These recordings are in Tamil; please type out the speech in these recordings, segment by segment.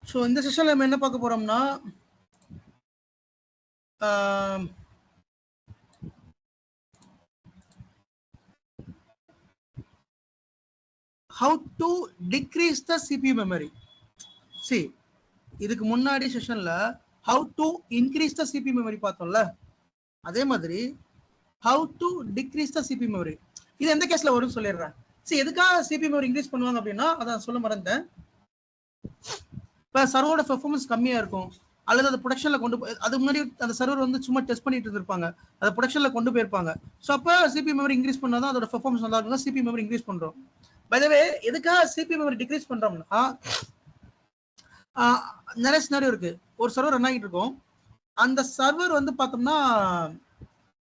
ஸோ இந்த செஷனில் நம்ம என்ன பார்க்க போகிறோம்னா how to decrease the CPU memory. See, இதுக்கு முன்னாடி செஷன்ல how to increase the CPU memory பார்த்தோம்ல, அதே மாதிரி how to decrease the CPU memory இது எந்த கேஸ்ல வரும்னு சொல்லிடுறேன். சரி, எதுக்காக CPU memory இன்க்ரீஸ் பண்ணுவாங்க அப்படின்னா, அதான் சொல்ல மறந்தேன். இப்போ சர்வரோட பெர்ஃபார்மன்ஸ் கம்மியாக இருக்கும், அல்லது அது ப்ரொடக்ஷன்ல கொண்டு போய் அதுக்கு முன்னாடி அந்த சர்வர் வந்து சும்மா டெஸ்ட் பண்ணிட்டு இருப்பாங்க, அதை ப்ரொடக்ஷன்ல கொண்டு போயிருப்பாங்க. ஸோ அப்போ CPU memory இன்க்ரீஸ் பண்ணாதான் அதோட பெர்ஃபார்மன்ஸ் நல்லா இருக்கும். CPU memory இன்க்ரீஸ் பண்றோம். பை த வே, எதுக்காக CPU memory டிக்ரீஸ் பண்றோம்னா, நிறைய சினாரியோ இருக்கு. ஒரு சர்வர் ரன் ஆகிட்டு இருக்கும், அந்த சர்வர் வந்து பார்த்தோம்னா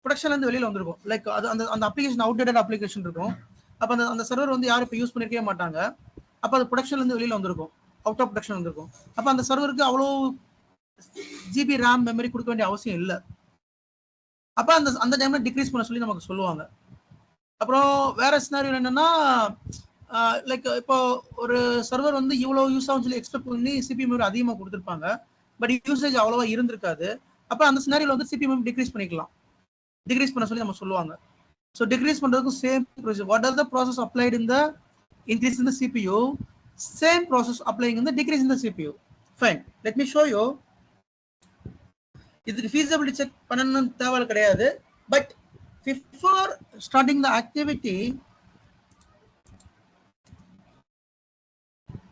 ப்ரொடக்ஷன்ல இருந்து வெளியில வந்திருக்கும். லைக் அது அந்த அந்த அப்ளிகேஷன் அவுட்டேட்டட் அப்ளிகேஷன் இருக்கும். அப்போ அந்த சர்வர் வந்து யாரும் இப்போ யூஸ் பண்ணிருக்கவே மாட்டாங்க. அப்போ அது ப்ரொடக்ஷன்ல இருந்து வெளியில வந்திருக்கும், அவுட் ஆஃப் ப்ரொடக்ஷன் வந்திருக்கும். அப்போ அந்த சர்வருக்கு அவ்வளோ ஜிபி ரேம் மெமரி கொடுக்க வேண்டிய அவசியம் இல்லை. அப்போ அந்த டைம்ல டிக்ரீஸ் பண்ண சொல்லி நமக்கு சொல்லுவாங்க. அப்புறம் வேற சினாரியோ என்னன்னா, லைக் இப்போ ஒரு சர்வர் வந்து இவ்வளோ யூஸ் ஆகும் சொல்லி எக்ஸ்பெக்ட் பண்ணி CPU மெமரி அதிகமாக கொடுத்துருப்பாங்க, பட் யூசேஜ் அவ்வளோவா இருந்திருக்காது. அப்போ அந்த சினாரியோல வந்து CPU மெமரி டிக்ரீஸ் பண்ணிக்கலாம், டிக்ரீஸ் பண்ண சொல்லி நம்ம சொல்லுவாங்க. ஸோ டிக்ரீஸ் பண்ணுறதுக்கும் same procedure. What are the process applied in the increase in the CPU, same process applying in the decrease in the CPU. Fine, let me show you. இதுக்கு ஃபீஸபிலிட்டி செக் பண்ணணும்னு தேவை கிடையாது, but before starting the activity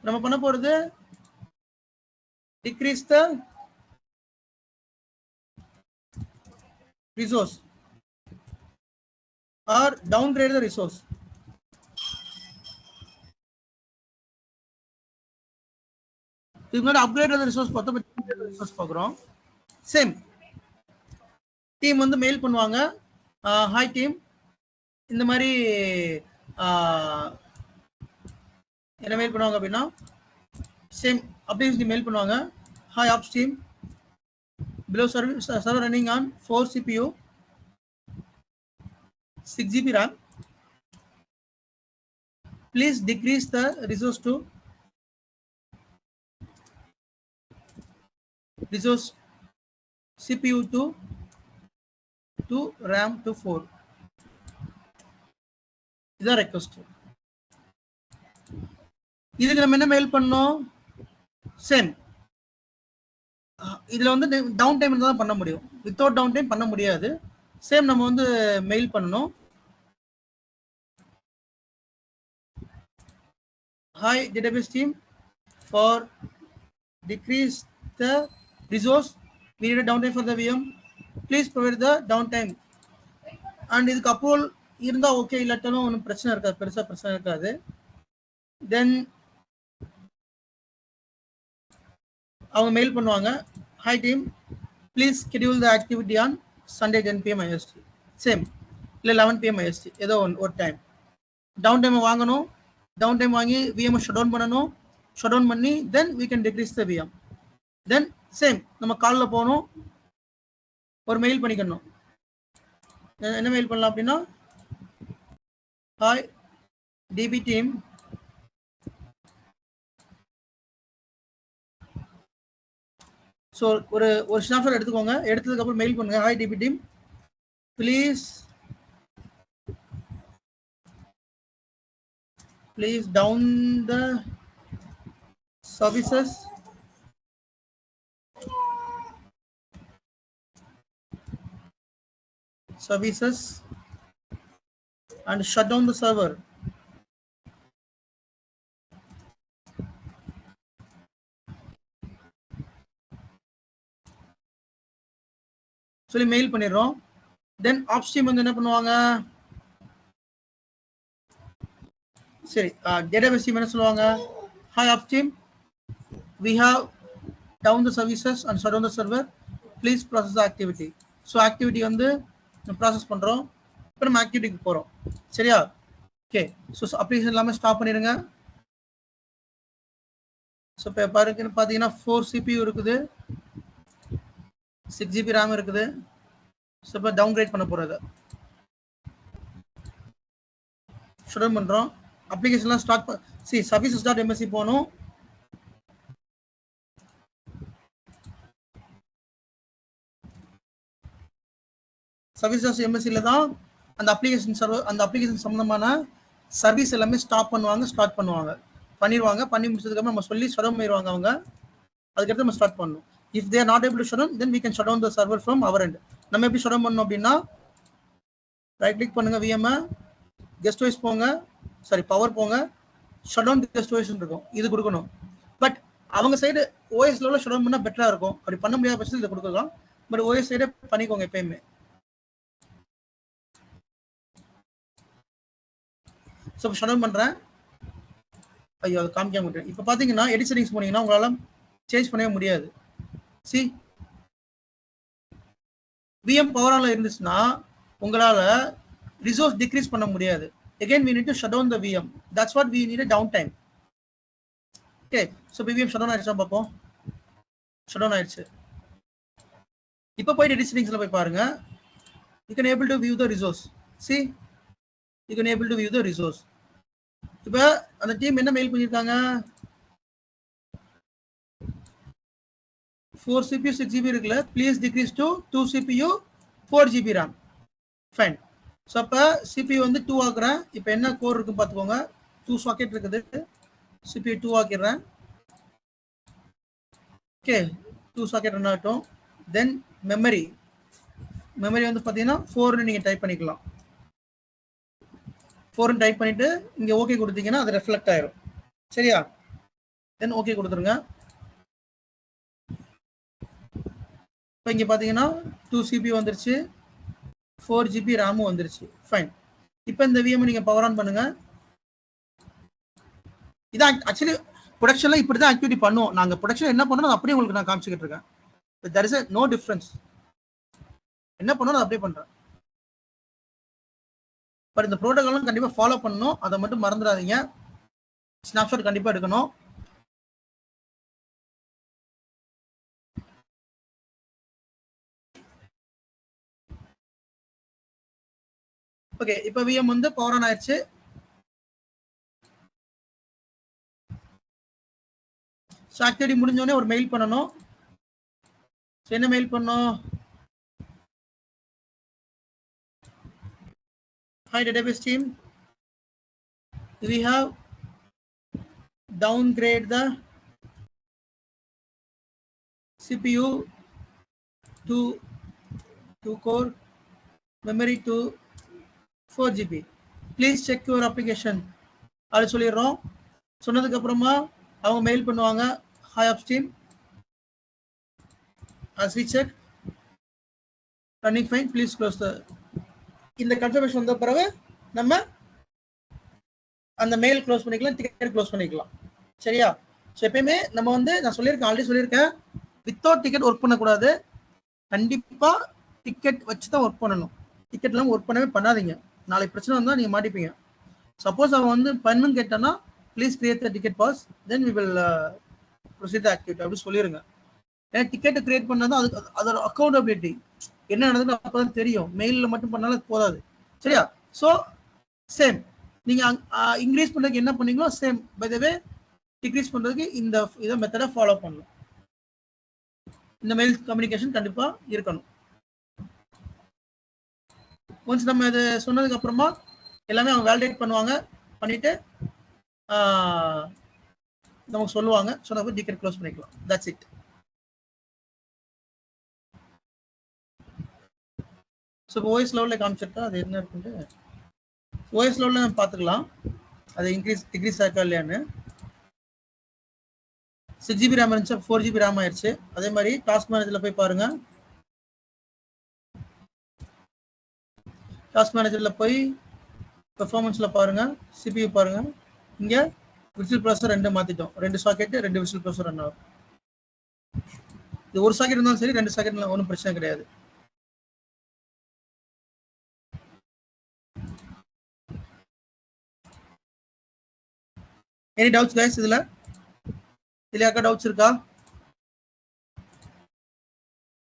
நம்ம பண்ண போறது decrease the resource or downgrade the resource. இதுக்கு முன்னாடி அப்கிரேட் த ரிசோர்ஸ் பார்த்தோம், ரிசோர்ஸ் பார்க்குறோம். சேம் டீம் வந்து மெயில் பண்ணுவாங்க, ஹாய் டீம், இந்த மாதிரி என்ன மெயில் பண்ணுவாங்க அப்படின்னா, சேம் அப்ளிகேஷன் மெயில் பண்ணுவாங்க, hi apps team, below server running on 4 CPU, 6 GB RAM, please decrease the resource to resource CPU to RAM to 4. இதான் ரெக்வஸ்ட். இதுக்கு நம்ம என்ன மெயில் பண்ணோம், சேம் இதுல வந்து டவுன் டைம் தான் பண்ண முடியும், வித்தவுட் டவுன் டைம் பண்ண முடியாது. சேம் நம்ம வந்து மெயில் பண்ணணும், hi database team, for decrease the resource we need a downtime for the VM, please provide the downtime. and இதுக்கு அப்ரூவல் இருந்தா ஓகே, இல்லாட்டாலும் ஒன்றும் பிரச்சனை இருக்காது, பெருசா பிரச்சனை இருக்காது. தென் அவங்க மெயில் பண்ணுவாங்க, hi team, please schedule the activity on Sunday 10 PM IST. Same இல்லை 11 PM IST, ஏதோ ஒரு டைம் டவுன் டைம் வாங்கணும். டவுன் டைம் வாங்கி VM ஷட் டவுன் பண்ணணும். ஷட் டவுன் பண்ணி தென் we can decrease the VM. Then same நம்ம காலில் போகணும், ஒரு மெயில் பண்ணிக்கணும். என்ன மெயில் பண்ணலாம் அப்படின்னா, ஹாய் DB டீம், ஸோ ஒரு ஸ்னாப்ஷாட் எடுத்துக்கோங்க. எடுத்ததுக்கு அப்புறம் மெயில் பண்ணுங்க, hi DB team, please down the services and shut down the server. சொல்லி மெயில் பண்ணிடுறோம். தென் ஆப்ஸ் டீம் வந்து என்ன பண்ணுவாங்க, சரி டேட்டாபேஸ் டீம் என்ன சொல்லுவாங்க, hi apps team, we have down the services and shut down the server, please process the activity. So activity வந்து ப்ராசஸ் பண்ணுறோம். இப்போ நம்ம ஆக்டிவிட்டிக்கு போகிறோம், சரியா? ஓகே, ஸோ அப்ளிகேஷன் எல்லாமே ஸ்டாப் பண்ணிடுங்க. ஸோ இப்போ பார்த்தீங்கன்னா 4 CPU இருக்குது, 6 GB RAM இருக்குது. ஸோ இப்போ டவுன்கிரேட் பண்ண போகிறது, ஷட் டவுன் பண்ணுறோம். அப்ளிகேஷன்லாம் ஸ்டார்ட் சர்வீசஸ்.msc போகணும். சர்வீஸ் டாட் எம்எஸ்சில தான் அந்த அப்ளிகேஷன் சர்வர் அந்த அப்ளிகேஷன் சம்பந்தமான சர்வீஸ் எல்லாமே ஸ்டார்ட் பண்ணிடுவாங்க. பண்ணி முடிச்சதுக்கப்புறம் நம்ம சொல்லி ஷட் டவுன் பண்ணிடுவாங்க அவங்க. அதுக்கடுத்து நம்ம ஸ்டார்ட் பண்ணணும். If they are not able to shut down, then we can shut down the server from our end. நம்ம எப்படி ஷட் டவுன் பண்ணணும் அப்படின்னா, ரைட் கிளிக் பண்ணுங்க, விஎம் கெஸ்ட் வைஸ் போங்க, சாரி பவர் போங்க, ஷட் டவுன் கெஸ்ட் வைஸ் இருக்கும், இது கொடுக்கணும். பட் அவங்க சைடு ஓஎஸ் லெவலில் ஷட் டவுன் பண்ணால் பெட்டராக இருக்கும். அப்படி பண்ண முடியாத பட்சத்தில் இதை கொடுக்கலாம். பட் ஓஎஸ் சைடே பண்ணிக்கோங்க எப்பயுமே. ஸோ ஷட் டவுன் பண்ணுறேன். ஐயோ அது காமிக்காம விட்டேன். இப்போ பார்த்தீங்கன்னா எடிட் செட்டிங்ஸ் போனீங்கன்னா உங்களால் சேஞ்ச் பண்ணவே முடியாது. சி விஎம் பவர் ஆன்ல இருந்துச்சுன்னா உங்களால் ரிசோர்ஸ் டிக்ரீஸ் பண்ண முடியாது. Again we need to shut down the VM. That's what we need a downtime. Okay, so VM shut down ஆயிடுச்சா பாப்போம். shut down ஆயிடுச்சு. இப்போ போய் edit settings ல போய் பாருங்க. You can able to view the resource. See, you can able to view the resource. இப்போ அந்த டீம் என்ன மெயில் பண்ணிருக்காங்க, 4 CPU 6 GB இருக்குல்ல, please decrease to 2 CPU 4 GB RAM. Fine. So அப்போ சிபியூ வந்து 2 ஆக்குறேன். இப்போ என்ன கோர் இருக்குன்னு பார்த்துக்கோங்க, 2 சாக்கெட் இருக்குது. சிபியூ 2 ஆக்கிடுறேன். ஓகே, 2 சாக்கெட் ரன் ஆகட்டும். தென் மெமரி வந்து பார்த்தீங்கன்னா 4ன்னு நீங்கள் டைப் பண்ணிக்கலாம். 4ன்னு டைப் பண்ணிட்டு இங்கே ஓகே கொடுத்தீங்கன்னா அது ரெஃப்ளெக்ட் ஆயிரும். சரியா? தென் ஓகே கொடுத்துருங்க. இப்போ இங்கே பார்த்தீங்கன்னா 2 CPU வந்துருச்சு, 4 GB ரேமும் வந்துருச்சு. ஃபைன். இப்போ இந்த விஎம் நீங்கள் பவர் ஆன் பண்ணுங்க. இதான் ஆக்சுவலி ப்ரொடக்ஷனில் இப்படி தான் ஆக்டிவிட்டி பண்ணுவோம். நாங்கள் ப்ரொடக்ஷன் என்ன பண்ணோம் அப்படியே உங்களுக்கு நான் காமிச்சிக்கிட்டு இருக்கேன். There is no difference. என்ன பண்ணணும் அப்படியே பண்ணுறேன். பட் இந்த ப்ரோட்டோகாலும் கண்டிப்பாக ஃபாலோ பண்ணணும், அதை மட்டும் மறந்துடாதீங்க. ஸ்னாப்ஷாட் கண்டிப்பாக எடுக்கணும். ஓகே, இப்போ விஎம் வந்து பவர் ஆன் ஆயிடுச்சு. ஸோ ஆக்டிவிட்டி முடிஞ்சோடனே ஒரு மெயில் பண்ணணும். என்ன மெயில் பண்ணணும்? Hi database team, we have downgrade the CPU to 2 core, memory to 4 GB. Please check your application. அது சொல்லிடுறோம். சொன்னதுக்கு அப்புறமா அவங்க மெயில் பண்ணுவாங்க, hi upstream, as we check running fine, please close the. இந்த கன்ஃபர்மேஷன் வந்த பிறகு நம்ம அந்த மெயில் க்ளோஸ் பண்ணிக்கலாம், டிக்கெட் க்ளோஸ் பண்ணிக்கலாம். சரியா? ஸோ எப்பயுமே நம்ம வந்து நான் சொல்லியிருக்கேன், ஆல்ரெடி சொல்லியிருக்கேன், வித்தவுட் டிக்கெட் ஒர்க் பண்ணக்கூடாது. கண்டிப்பாக டிக்கெட் வச்சு தான் ஒர்க் பண்ணணும். டிக்கெட் இல்லாமல் ஒர்க் பண்ணவே பண்ணாதீங்க. நாளைக்கு பிரச்சனை வந்தால் நீங்கள் மாட்டிப்பீங்க. சப்போஸ் அவன் வந்து பண்ணணும்னு கேட்டான்னா please create the ticket boss, then we will proceed the activity அப்படி சொல்லிடுங்க. ஏன்னா டிக்கெட்டை கிரியேட் பண்ணால் தான் அதுக்கு அதோட அக்கௌண்டபிலிட்டி என்ன நடந்ததுன்னு அப்போ தான் தெரியும். மெயிலில் மட்டும் பண்ணாலும் போதாது. சரியா? ஸோ சேம் நீங்கள் இன்க்ரீஸ் பண்ணுறதுக்கு என்ன பண்ணீங்களோ same by the way decrease பண்ணுறதுக்கு இந்த இதை மெத்தடை ஃபாலோ பண்ணணும். இந்த மெயில் கம்யூனிகேஷன் கண்டிப்பாக இருக்கணும். ஒன்ஸ் நம்ம இது சொன்னதுக்கு அப்புறமா எல்லாமே அவங்க வேலிடேட் பண்ணுவாங்க, பண்ணிட்டு நமக்கு சொல்லுவாங்க. சொன்னப்போ டிக்கெட் க்ளோஸ் பண்ணிக்கலாம். That's it. ஸோ ஓஎஸ் லெவலில் காமிச்சிருக்கா அது என்ன இருக்குன்ட்டு ஓஎஸ் லெவலில் நம்ம பார்த்துக்கலாம். அது டிக்ரீஸ் ஆயிருக்கா இல்லையான்னு. 6 GB ரேம் இருந்துச்சு, 4 GB ரேம் ஆயிடுச்சு. அதே மாதிரி டாஸ்க் மேனேஜரில் போய் பாருங்க. டாஸ்க் மேனேஜரில் போய் பெர்ஃபார்மன்ஸில் பாருங்க, சிபியூ பாருங்க. இங்கே virtual processor 2 மாற்றிட்டோம். 2 socket 2 virtual processor run ஆகும். இது ஒரு சாக்கெட் இருந்தாலும் சரி, 2 சாக்கெட்ல ஒன்றும் பிரச்சனை கிடையாது. Any doubts guys? இதுல யாருக்கா டவுட்ஸ் இருக்கா?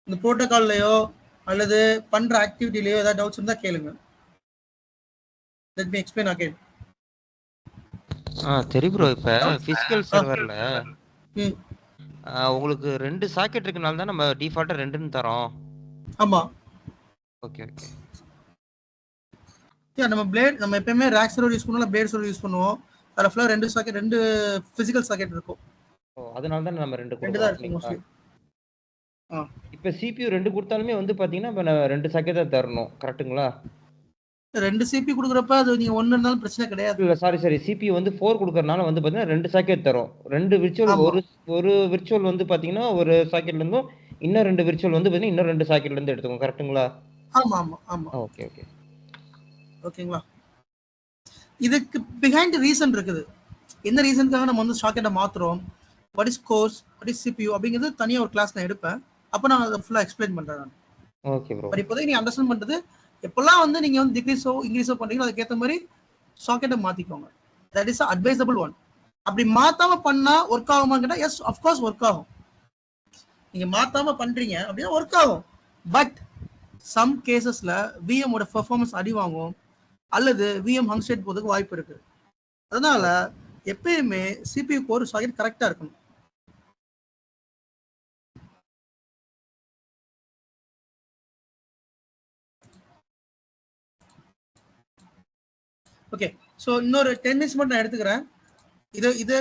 இந்த புரோட்டோகால்லையோ அல்லது பண்ற ஆக்டிவிட்டிலையோ ஏதாவது டவுட்ஸ் இருந்தா கேளுங்க. let me explain again. சரி ப்ரோ, இப்ப பிசிக்கல் சர்வர்ல உங்களுக்கு 2 சாக்கெட் இருக்கனால தான் நம்ம டிஃபால்ட்டா 2ன்னு தரோம். ஆமா. Okay okay. நம்ம பிளேட் நம்ம எப்பயுமே ரேக் சர்வர் யூஸ் பண்ணுவோம், பிளேட் சர்வர் யூஸ் பண்ணுவோம். அதில் ஃபுல்லாக ரெண்டு சாக்கெட், ரெண்டு ஃபிசிக்கல் சாக்கெட் இருக்கும். ஓ அதனால தான் நம்ம 2 ரெண்டு கொடுக்குறோம் தான் இருக்கும் அப்படிங்களா? மோஸ்ட்லி. இப்போ CPU 2 கொடுத்தாலுமே வந்து பார்த்தீங்கன்னா இப்போ நான் 2 சாக்கெட் தான் தரணும் கரெக்ட்டுங்களா? ரெண்டு சிபி கொடுக்குறப்ப அது நீங்க ஒன்று இருந்தாலும் பிரச்சனை கிடையாது. இல்ல சாரி CPU வந்து 4 கொடுக்கறனால வந்து பார்த்தீங்கன்னா 2 சாக்கெட் தரும். 2 விர்ச்சுவல் ஆமா. ஒரு விர்ச்சுவல் வந்து பார்த்தீங்கன்னா ஒரு சாக்கெட்ல இருந்தும் இன்னும் 2 விர்ச்சுவல் வந்து பார்த்தீங்கன்னா இன்னும் 2 சாக்கெட்ல இருந்து எடுத்துக்கும் கரெக்ட்டுங்களா? ஆமா ஆமா ஆமா. ஓகே. ஓகேங்களா? இதுக்கு பிஹைண்ட் ரீசன் இருக்குது. என்ன ரீசனுக்காக நம்ம வந்து சாக்கெட்டை மாத்துறோம், what is cores, what is CPU அப்படிங்கிறது தனியா ஒரு கிளாஸ் நான் எடுப்பேன். அப்போ நான் அதை ஃபுல்லாக எக்ஸ்பிளைன் பண்றேன் நான். Okay bro. பட் இப்போதைக்கு நீ அண்டர்ஸ்டாண்ட் பண்றது, எப்பெல்லாம் வந்து நீங்க வந்து டிக்ரீஸோ இன்க்ரீஸோ பண்றீங்களோ அதுக்கேற்ற மாதிரி சாக்கெட்டை மாத்திக்கோங்க. That is advisable one. அப்படி மாத்தாம பண்ணா ஒர்க் ஆகுமான்னு கேட்டா எஸ் அஃப்கோர்ஸ் ஒர்க் ஆகும். நீங்க மாத்தாம பண்றீங்க அப்படின்னா ஒர்க் ஆகும். பட் சம் கேசஸ்ல விஎம் பெர்ஃபார்மன்ஸ் அடி வாங்கும், அல்லது விஎம் ஹங் ஸ்டேட் போறதுக்கு வாய்ப்பு இருக்கு. அதனால எப்பயுமே சிபியூ கோர் சாக்கெட் கரெக்டா இருக்கணும். ஓகே, ஸோ இன்னொரு 10 மினிட்ஸ் மட்டும் நான் எடுத்துக்கிறேன். இதை